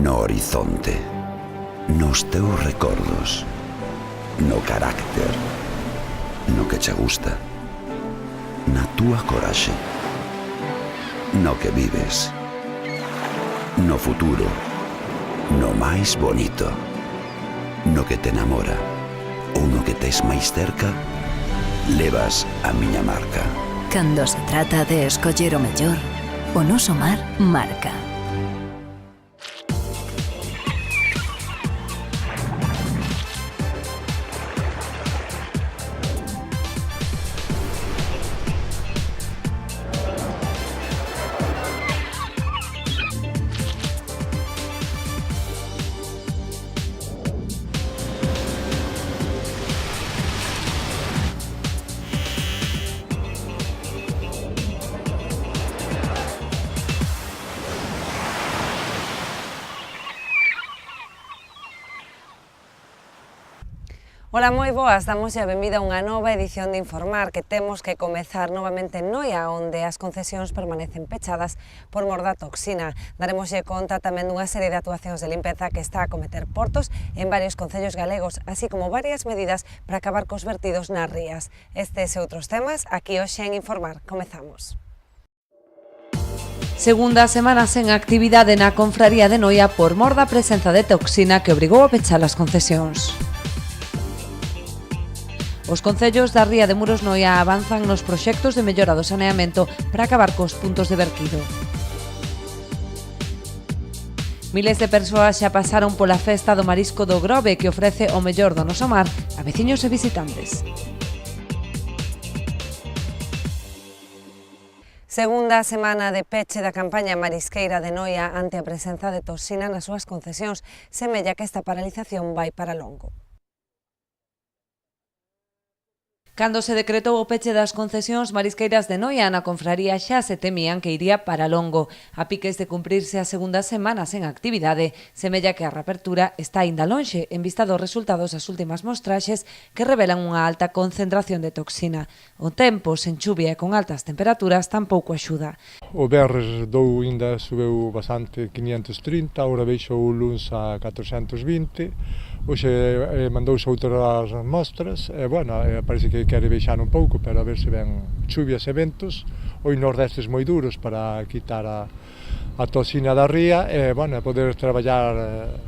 no horizonte, nos teus recordos, no carácter, no que che gusta, na túa coraxe, no que vives, no futuro, no máis bonito, no que te enamora ou no que tes máis cerca, levas a miña marca. Cando se trata de escoller o mellor, o noso mar marca. Ola, moi boas, damos a benvida a unha nova edición de Informar que temos que comezar novamente en Noia, onde as concesións permanecen pechadas por mor da toxina. Daremoslle conta tamén dunha serie de actuacións de limpeza que está a cometer Portos en varios concellos galegos, así como varias medidas para acabar cos vertidos nas rías. Estes e outros temas aquí hoxe en Informar. Comezamos. Segunda semana sen actividade na confraría de Noia por mor da presenza de toxina que obrigou a pechar as concesións. Os concellos da ría de Muros Noia avanzan nos proxectos de mellora do saneamento para acabar cos puntos de vertido. Miles de persoas xa pasaron pola festa do marisco do Grove que ofrece o mellor do noso mar a veciños e visitantes. Segunda semana de peche da campaña marisqueira de Noia ante a presenza de toxina nas súas concesións. Semella que esta paralización vai para longo. Cando se decretou o peche das concesións marisqueiras de Noia na confraría xa se temían que iría para longo. A piques de cumprirse a segunda semana sen actividade, semella que a reapertura está aínda lonxe en vista dos resultados das últimas mostraxes que revelan unha alta concentración de toxina. O tempo, sen chuvia e con altas temperaturas, tampouco axuda. O Berres dou ainda subeu bastante 530, agora veixo o luns a 420, hoxe mandouse outras mostras, e, bueno, parece que quere baixar un pouco, pero a ver se ven chuvias e ventos, ou nordestes moi duros para quitar a toxina da ría, e, bueno, poder traballar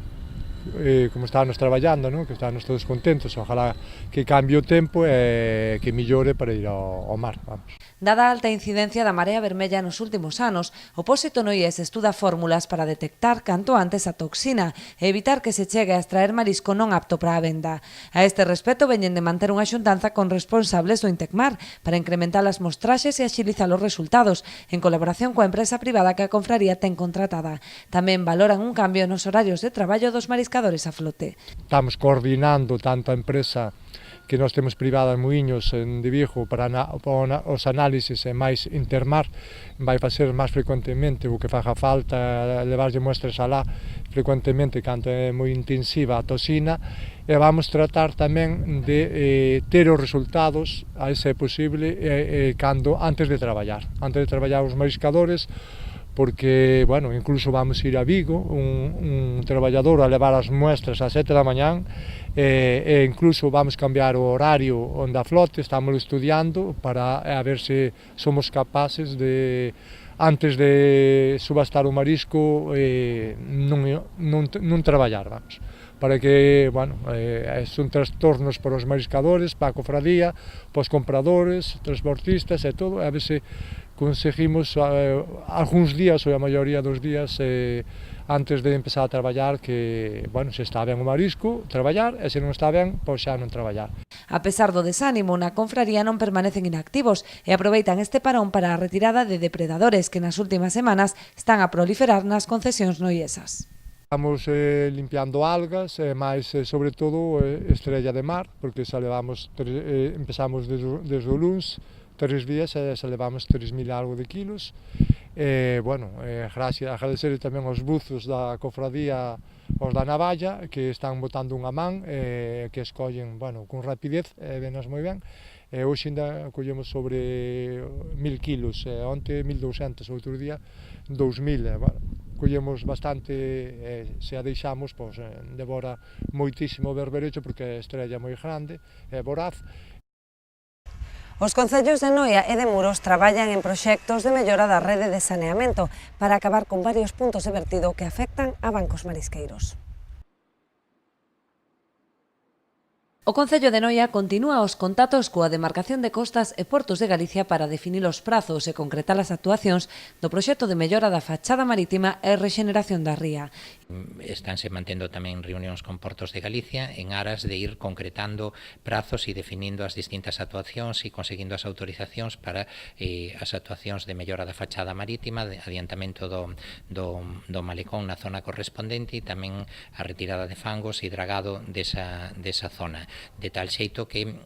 como estábamos traballando, ¿no? Que estábamos todos contentos, ojalá que cambie o tempo e que millore para ir ao mar, vamos. Dada a alta incidencia da marea vermella nos últimos anos, o Pósito Noies estuda fórmulas para detectar canto antes a toxina e evitar que se chegue a extraer marisco non apto para a venda. A este respecto, veñen de manter unha xuntanza con responsables do Intecmar para incrementar as mostraxes e axilizar os resultados, en colaboración coa empresa privada que a confraría ten contratada. Tamén valoran un cambio nos horarios de traballo dos mariscadores a flote. Estamos coordinando tanto a empresa que nós temos privada en Muiños de Vigo para os análises e máis Intermar vai facer máis frecuentemente o que faga falta, levarlle muestras alá frecuentemente cando é moi intensiva a toxina, e vamos tratar tamén de ter os resultados, a ese é posible, antes de traballar os mariscadores, porque, bueno, incluso vamos ir a Vigo, un traballador a levar as muestras ás 7 da mañán, e incluso vamos cambiar o horario onde a flote, estamos estudiando para a ver se somos capaces de, antes de subastar o marisco, non traballar, vamos, para que, bueno, son trastornos para os mariscadores, para a cofradía, para os compradores, transportistas e todo, a ver se conseguimos algúns días, ou a maioría dos días, antes de empezar a traballar, que, bueno, se está ben o marisco, traballar, e se non está ben, pois xa non traballar. A pesar do desánimo, na confraría non permanecen inactivos e aproveitan este parón para a retirada de depredadores que nas últimas semanas están a proliferar nas concesións noiesas. Estamos limpiando algas, e máis, sobre todo, estrella de mar, porque xa levamos, empezamos desde o luns, 3 días e xa levamos 3.000 algo de kilos. Bueno, agradecer tamén aos buzos da cofradía, os da Navalla, que están botando unha man, que escollen, bueno, con rapidez, venos moi ben. Hoxe ainda collemos sobre 1.000 kilos, onte 1.200, outro día 2.000, bueno, collemos bastante, se a deixamos, pois, devora moitísimo berberecho porque a estrella é moi grande, é voraz. Os concellos de Noia e de Muros traballan en proxectos de mellora da rede de saneamento para acabar con varios puntos de vertido que afectan a bancos marisqueiros. O Concello de Noia continúa os contactos coa demarcación de costas e portos de Galicia para definir os prazos e concretar as actuacións do proxecto de mellora da fachada marítima e rexeneración da ría. Estánse mantendo tamén reunións con Portos de Galicia en aras de ir concretando prazos e definindo as distintas actuacións e conseguindo as autorizacións para as actuacións de mellora da fachada marítima, de adiantamento do malecón na zona correspondente e tamén a retirada de fangos e dragado desa zona. De tal xeito que,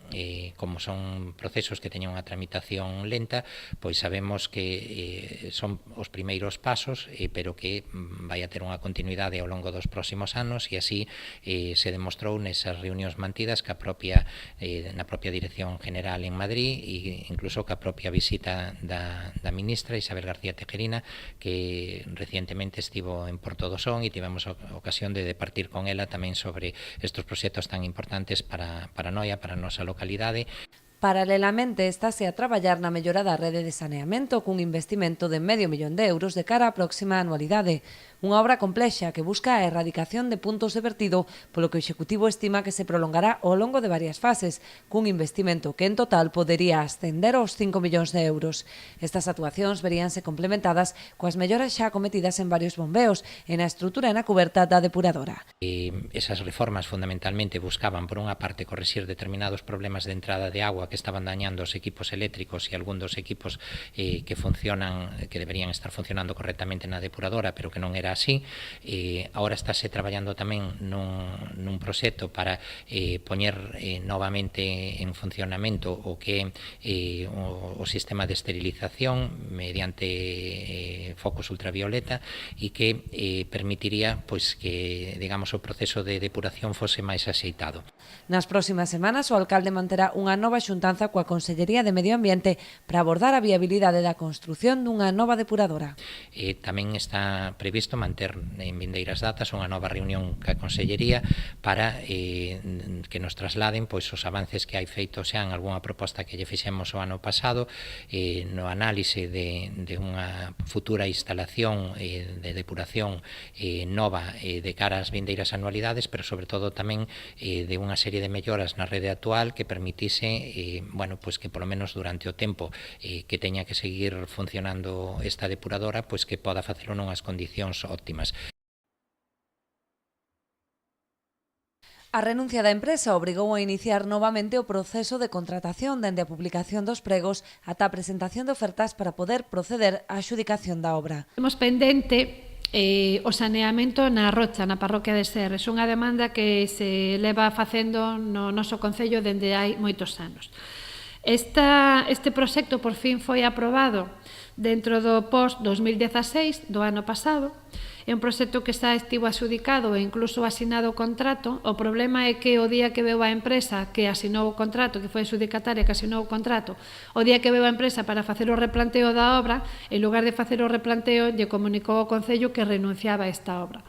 como son procesos que teñen unha tramitación lenta, pois sabemos que son os primeiros pasos, pero que vai a ter unha continuidade ao longo dos próximos anos e así se demostrou nesas reunións mantidas que na propia Dirección General en Madrid e incluso que a propia visita da ministra Isabel García Tejerina, que recientemente estivo en Porto do Son e tivemos a ocasión de departir con ela tamén sobre estes proxectos tan importantes para Noia, para a nosa localidade. Paralelamente, estáse a traballar na mellora da rede de saneamento cun investimento de €500.000 de cara á próxima anualidade. Unha obra complexa que busca a erradicación de puntos de vertido, polo que o Executivo estima que se prolongará ao longo de varias fases, cun investimento que en total podería ascender aos €5.000.000. Estas actuacións veríanse complementadas coas melloras xa cometidas en varios bombeos e na estrutura e na cuberta da depuradora. Esas reformas fundamentalmente buscaban, por unha parte, corrixir determinados problemas de entrada de agua que estaban dañando os equipos eléctricos e algún dos equipos que deberían estar funcionando correctamente na depuradora, pero que non era así. Ahora estáse traballando tamén nun proxecto para poñer novamente en funcionamento o que é o sistema de esterilización mediante focos ultravioleta e que permitiría pois que, digamos, o proceso de depuración fose máis axeitado. Nas próximas semanas, o alcalde manterá unha nova xuntanza coa Consellería de Medio Ambiente para abordar a viabilidade da construción dunha nova depuradora. Tamén está previsto manter en vindeiras datas unha nova reunión ca Consellería para que nos trasladen pois os avances que hai feito xa en algunha proposta que lle fixemos o ano pasado no análise de unha futura instalación de depuración nova de cara ás vindeiras anualidades, pero sobre todo tamén de unha serie de melloras na rede actual que permitise pois que polo menos durante o tempo que teña que seguir funcionando esta depuradora, pois que poda facelo nunhas condicións óptimas. A renuncia da empresa obrigou a iniciar novamente o proceso de contratación dende a publicación dos pregos ata a presentación de ofertas para poder proceder á adxudicación da obra. Temos pendente o saneamento na Rocha, na parroquia de Serres, unha demanda que se leva facendo no noso concello dende hai moitos anos. Este proxecto por fin foi aprobado dentro do POS 2016 do ano pasado. É un proxecto que xa estivo adxudicado e incluso asinado o contrato. O problema é que o día que veu a empresa que asinou o contrato, que foi adxudicataria que asinou o contrato, o día que veu a empresa para facer o replanteo da obra, en lugar de facer o replanteo, lle comunicou ao Concello que renunciaba a esta obra,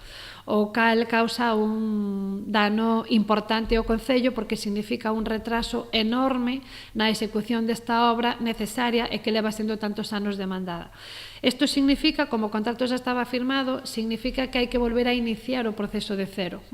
o cal causa un dano importante ao Concello porque significa un retraso enorme na execución desta obra necesaria e que leva sendo tantos anos demandada. Isto significa, como o contrato xa estaba firmado, significa que hai que volver a iniciar o proceso de cero,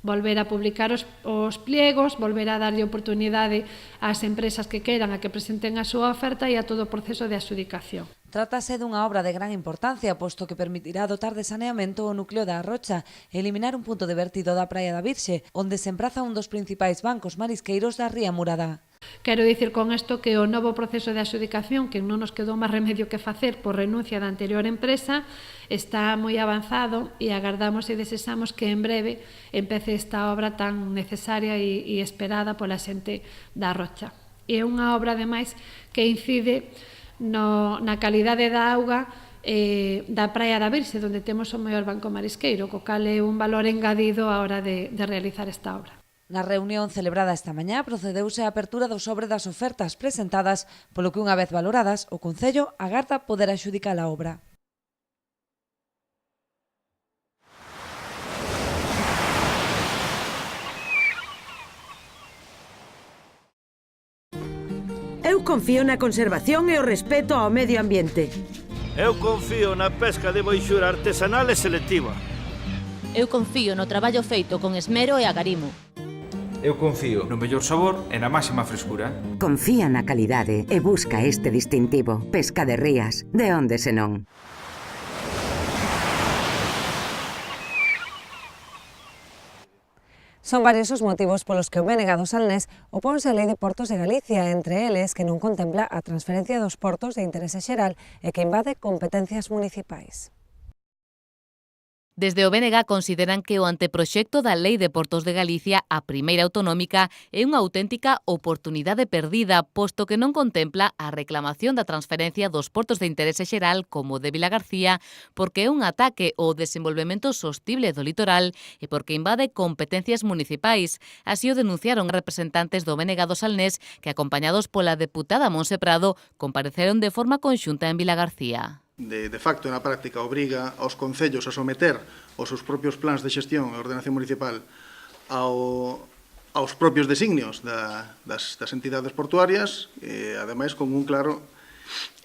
volver a publicar os pliegos, volver a darlle oportunidade ás empresas que queiran a que presenten a súa oferta e a todo o proceso de adxudicación. Trátase dunha obra de gran importancia, posto que permitirá dotar de saneamento o núcleo da Rocha e eliminar un punto de vertido da Praia da Virxe, onde se empraza un dos principais bancos marisqueiros da Ría Murada. Quero dicir con isto que o novo proceso de adxudicación, que non nos quedou máis remedio que facer por renuncia da anterior empresa, está moi avanzado e agardamos e desexamos que en breve empece esta obra tan necesaria e esperada pola xente da Rocha. É unha obra, ademais, que incide na calidade da auga da Praia da Virxe, onde temos o maior banco marisqueiro, co cal é un valor engadido á hora de realizar esta obra. Na reunión celebrada esta mañá procedeuse a apertura do sobre das ofertas presentadas, polo que unha vez valoradas, o Concello agarda poder adxudicar a obra. Eu confío na conservación e o respeto ao medio ambiente. Eu confío na pesca de boixura artesanal e selectiva. Eu confío no traballo feito con esmero e agarimo. Eu confío no mellor sabor e na máxima frescura. Confía na calidade e busca este distintivo. Pesca de Rías, de onde senón. Son varios os motivos polos que o BNG do Salnés oponse á Lei de Portos de Galicia, entre eles que non contempla a transferencia dos portos de interese xeral e que invade competencias municipais. Desde o BNG consideran que o anteproxecto da Lei de Portos de Galicia, a primeira autonómica, é unha auténtica oportunidade perdida, posto que non contempla a reclamación da transferencia dos portos de interese xeral como o de Vilagarcía, porque é un ataque ao desenvolvemento sostible do litoral e porque invade competencias municipais. Así o denunciaron representantes do BNG do Salnés que, acompañados pola deputada Monse Prado, compareceron de forma conxunta en Vilagarcía. De facto, na práctica, obriga aos concellos a someter os seus propios plans de xestión e ordenación municipal aos propios designios das entidades portuarias, ademais con un claro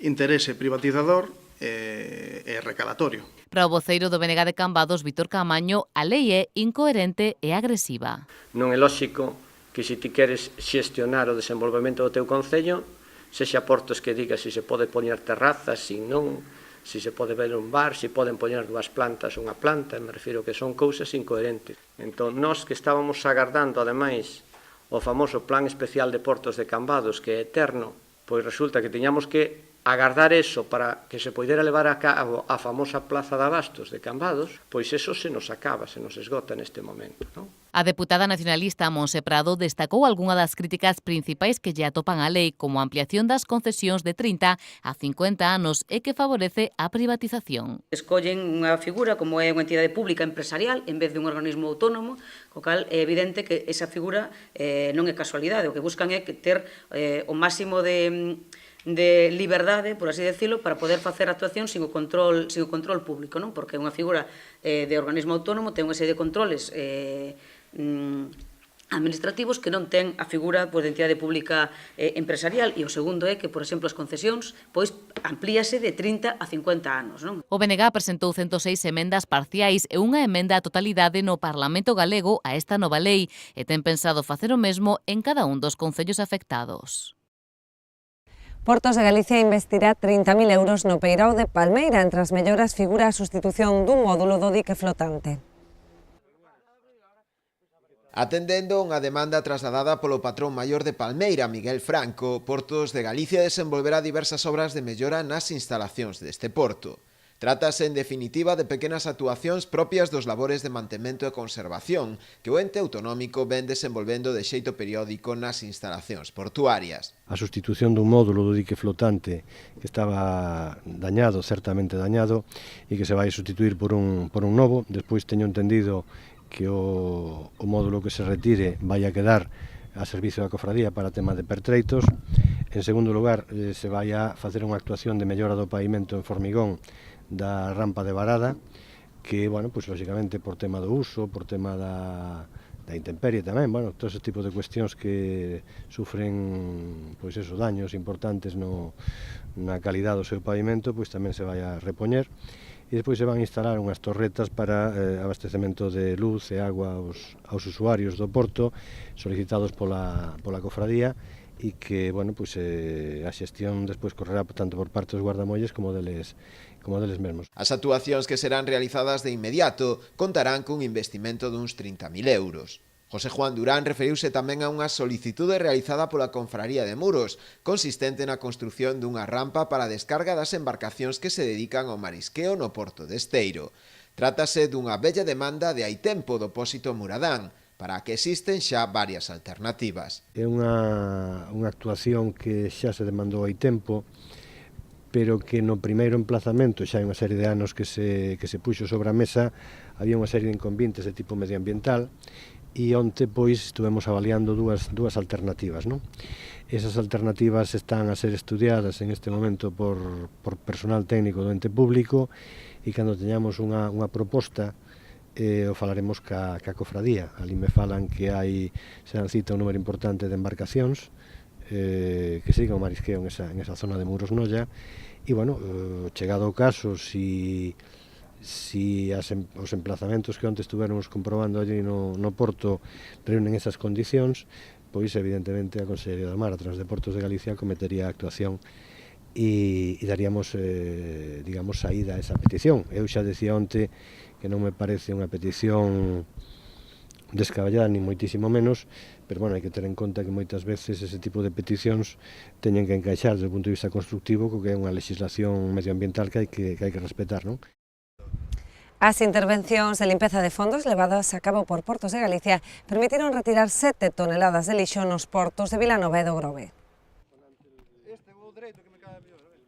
interese privatizador e recalatorio. Para o voceiro do BNG de Cambados, Víctor Camaño, a lei é incoherente e agresiva. Non é lóxico que se ti queres xestionar o desenvolvemento do teu concello, sexa portos que diga se se pode poñer terrazas, se non, se se pode ver un bar, se poden poñer dúas plantas ou unha planta, me refiro que son cousas incoherentes. Entón, nós que estábamos agardando, ademais, o famoso Plan Especial de Portos de Cambados, que é eterno, pois resulta que tiñamos que agardar eso para que se poidera levar a cabo a famosa Plaza de Abastos de Cambados, pois eso se nos acaba, se nos esgota neste momento, non? A deputada nacionalista Monse Prado destacou algunha das críticas principais que lle atopan a lei, como a ampliación das concesións de 30 a 50 anos e que favorece a privatización. Escollen unha figura como é unha entidade pública empresarial en vez de un organismo autónomo, co cal é evidente que esa figura non é casualidade, o que buscan é ter o máximo de liberdade, por así decirlo, para poder facer actuación sin o control público, non? Porque unha figura de organismo autónomo ten unha serie de controles administrativos que non ten a figura de entidade pública empresarial, e o segundo é que, por exemplo, as concesións pois amplíase de 30 a 50 anos, non? O BNG presentou 106 emendas parciais e unha emenda á totalidade no Parlamento galego a esta nova lei e ten pensado facer o mesmo en cada un dos concellos afectados. Portos de Galicia investirá 30.000 euros no Peirao de Palmeira. Entre as melloras figura a sustitución dun módulo do dique flotante. Atendendo unha demanda trasladada polo patrón maior de Palmeira, Miguel Franco, Portos de Galicia desenvolverá diversas obras de mellora nas instalacións deste porto. Trátase, en definitiva, de pequenas actuacións propias dos labores de mantemento e conservación que o ente autonómico ven desenvolvendo de xeito periódico nas instalacións portuarias. A sustitución dun módulo do dique flotante que estaba dañado, certamente dañado, e que se vai sustituir por un novo. Despois teño entendido que o módulo que se retire vai a quedar a servicio da cofradía para tema de pertreitos. En segundo lugar, se vai a facer unha actuación de mellora do pavimento en formigón da rampa de varada, que, bueno, pois lógicamente por tema do uso, por tema da intemperie tamén, bueno, todo ese tipo de cuestións que sufren, pois eso, daños importantes na calidade do seu pavimento, pois tamén se vai a repoñer. E despois se van a instalar unhas torretas para abastecemento de luz e agua aos usuarios do porto solicitados pola cofradía, e que, bueno, pois a xestión despois correrá tanto por parte dos guardamolles como deles mesmos. As actuacións que serán realizadas de inmediato contarán cun investimento duns 30.000 euros. José Juan Durán referiuse tamén a unha solicitude realizada pola Confraría de Muros, consistente na construción dunha rampa para a descarga das embarcacións que se dedican ao marisqueo no porto de Esteiro. Trátase dunha bella demanda de hai tempo do Pósito Muradán, para a que existen xa varias alternativas. É unha actuación que xa se demandou hai tempo, pero que no primeiro emplazamento, xa hai unha serie de anos que se puxo sobre a mesa, había unha serie de inconvenientes de tipo medioambiental, e onte pois estuvemos avaliando dúas alternativas, non? Esas alternativas están a ser estudiadas en este momento por personal técnico do ente público, e cando teñamos unha proposta o falaremos ca cofradía. Ali me falan que se dan cita un número importante de embarcacións que siga o marisqueo en esa zona de Muros Noia, e, bueno, chegado o caso, si os emplazamentos que onte estuveramos comprobando allí no Porto reúnen esas condicións, pois evidentemente a Consellería do Mar, a través de Portos de Galicia, cometería a actuación e daríamos, digamos, saída a esa petición. Eu xa decía onte que non me parece unha petición descabellada, ni moitísimo menos, pero, bueno, hai que ter en conta que moitas veces ese tipo de peticións teñen que encaixar desde o punto de vista constructivo co que é unha legislación medioambiental que hai que respetar, non? As intervencións de limpeza de fondos levadas a cabo por Portos de Galicia permitiron retirar 7 toneladas de lixo nos portos de Vilanova e do Grove.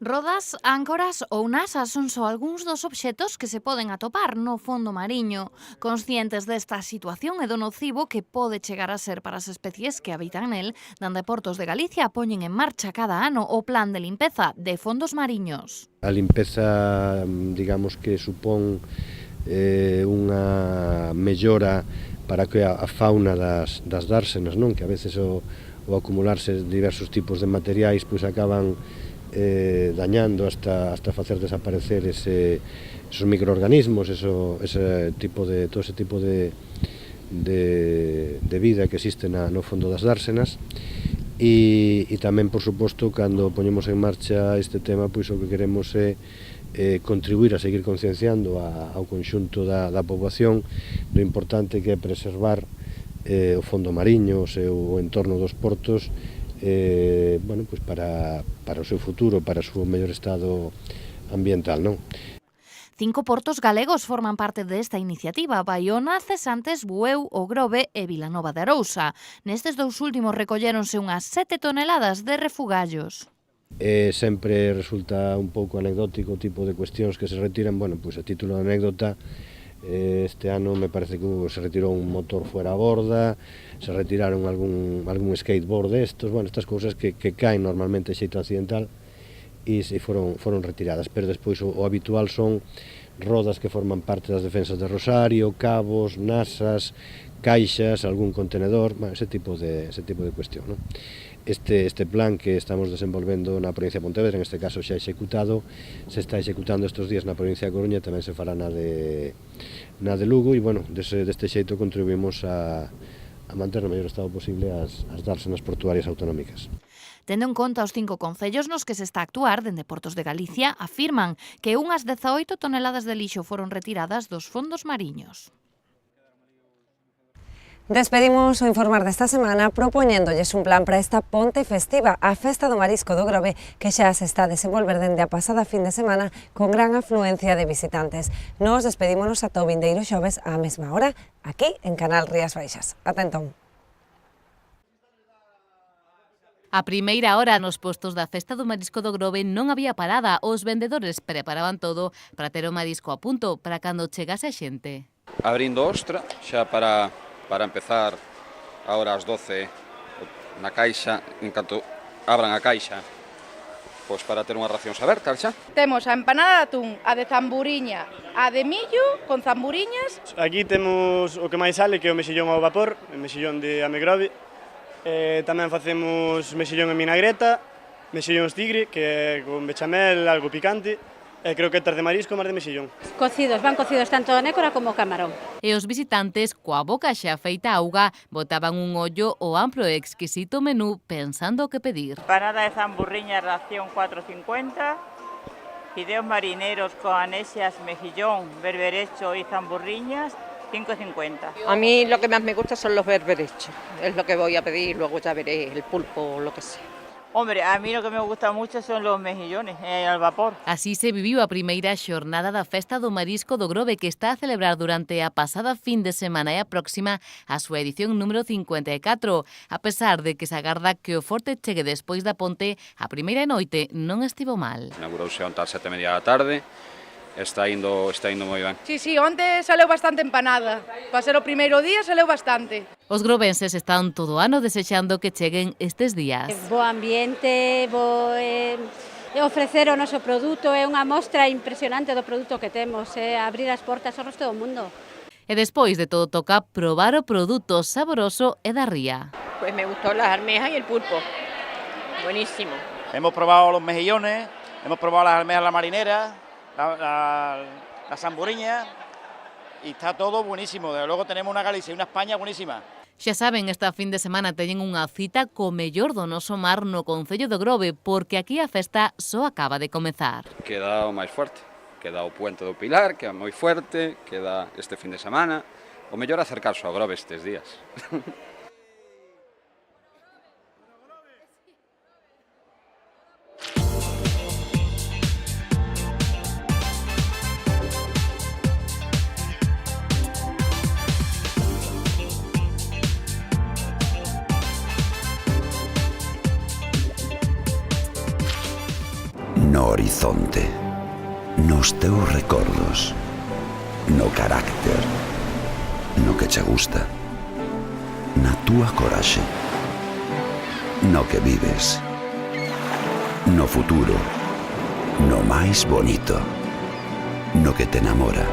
Rodas, áncoras ou nasas son só algúns dos obxetos que se poden atopar no fondo mariño. Conscientes desta situación e do nocivo que pode chegar a ser para as especies que habitan nel, dende Portos de Galicia poñen en marcha cada ano o plan de limpeza de fondos mariños. A limpeza, digamos que supón unha mellora para que a fauna das dársenas, non? Que a veces o acumularse diversos tipos de materiais pois acaban dañando hasta facer desaparecer esos microorganismos, todo ese tipo de vida que existe no fondo das dársenas. E tamén, por suposto, cando poñemos en marcha este tema, pois o que queremos é contribuir a seguir concienciando ao conxunto da poboación do importante que é preservar o fondo mariño, o seu entorno dos portos, bueno, pois para o seu futuro, para o seu mellor estado ambiental, non? 5 portos galegos forman parte desta iniciativa: Baiona, Cesantes, Bueu, O Grove e Vilanova de Arousa. Nestes dous últimos recolléronse unhas 7 toneladas de refugallos. Sempre resulta un pouco anecdótico o tipo de cuestións que se retiran. Bueno, pois a título de anécdota, este ano me parece que se retirou un motor fuera a borda, se retiraron algún skateboard destos, bueno, estas cousas que caen normalmente xeito accidental e foron retiradas, pero despois o habitual son rodas que forman parte das defensas de Rosario, cabos, nasas, caixas, algún contenedor, bueno, ese tipo de cuestión, non? Este plan que estamos desenvolvendo na provincia de Pontevedra, en este caso xa executado, se está executando estes días na provincia de Coruña, tamén se fará na de Lugo, e, bueno, deste xeito contribuimos a manter no mellor estado posible as dársenas portuarias autonómicas. Tendo en conta os 5 concellos nos que se está a actuar, dende Portos de Galicia afirman que unhas 18 toneladas de lixo foron retiradas dos fondos mariños. Despedimos o informar desta semana propoñéndolles un plan para esta ponte festiva, a Festa do Marisco do Grove, que xa se está a desenvolver dende a pasada fin de semana con gran afluencia de visitantes. Nos despedímonos ata o vindeiro xoves á mesma hora, aquí en Canal Rías Baixas. Ata entón. A primeira hora nos postos da Festa do Marisco do Grove non había parada. Os vendedores preparaban todo para ter o marisco a punto para cando chegase a xente. Abrindo ostra, xa para empezar ahora ás 12 na caixa, en canto abran a caixa, pois para ter unhas racións abertas xa. Temos a empanada de atún, a de zamburiña, a de millo con zamburiñas. Aquí temos o que máis sale, que é o mexillón ao vapor, o mexillón de amegrove. Tamén facemos mexillón en vinagreta, mexillóns tigre, que é con bechamel, algo picante, e croquetas de marisco máis de mexillón. Cocidos, van cocidos tanto a nécora como o camarón. E os visitantes, coa boca xa feita auga, botaban un ollo ao amplo e exquisito menú pensando o que pedir. Empanada de zamburriña, ración 4,50, fideos marineros con anesias, mejillón, berberecho y zamburriñas, 5,50. A mí lo que más me gusta son los berberechos, es lo que voy a pedir, luego ya veré el pulpo o lo que sea. Hombre, a mí lo que me gusta mucho son los mejillones al vapor. Así se viviu a primeira xornada da Festa do Marisco do Grove, que está a celebrar durante a pasada fin de semana e a próxima a súa edición número 54. A pesar de que se agarda que o forte chegue despois da ponte, a primeira noite non estivo mal. Inaugurouse onte ás 7:30 da tarde. Está indo moi ben. Sí, onte saleu bastante empanada. Para ser o primeiro día saleu bastante. Os grovenses están todo o ano desexando que cheguen estes días. Bo ambiente, ofrecer o noso produto, é unha mostra impresionante do produto que temos, abrir as portas ao resto do mundo. E despois de todo toca probar o produto saboroso e da ría. Pues me gustó las almejas y el pulpo. Buenísimo. Hemos probado los mejillones, hemos probado las almejas a la marinera, la samburiña, y está todo buenísimo. Desde luego tenemos una Galicia y una España buenísima. Xa saben, esta fin de semana teñen unha cita co mellor do noso mar no Concello do Grove, porque aquí a festa só acaba de comezar. Queda o máis forte, queda o Puente do Pilar, que é moi fuerte, queda este fin de semana. O mellor acercarse ao Grove estes días. No horizonte, nos teus recordos, no carácter, no que che gusta, na túa coraxe, no que vives, no futuro, no máis bonito, no que te enamora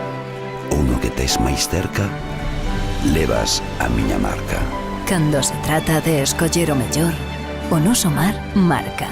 ou no que tes máis cerca, levas a miña marca. Cando se trata de escoller o mellor, o noso mar marca.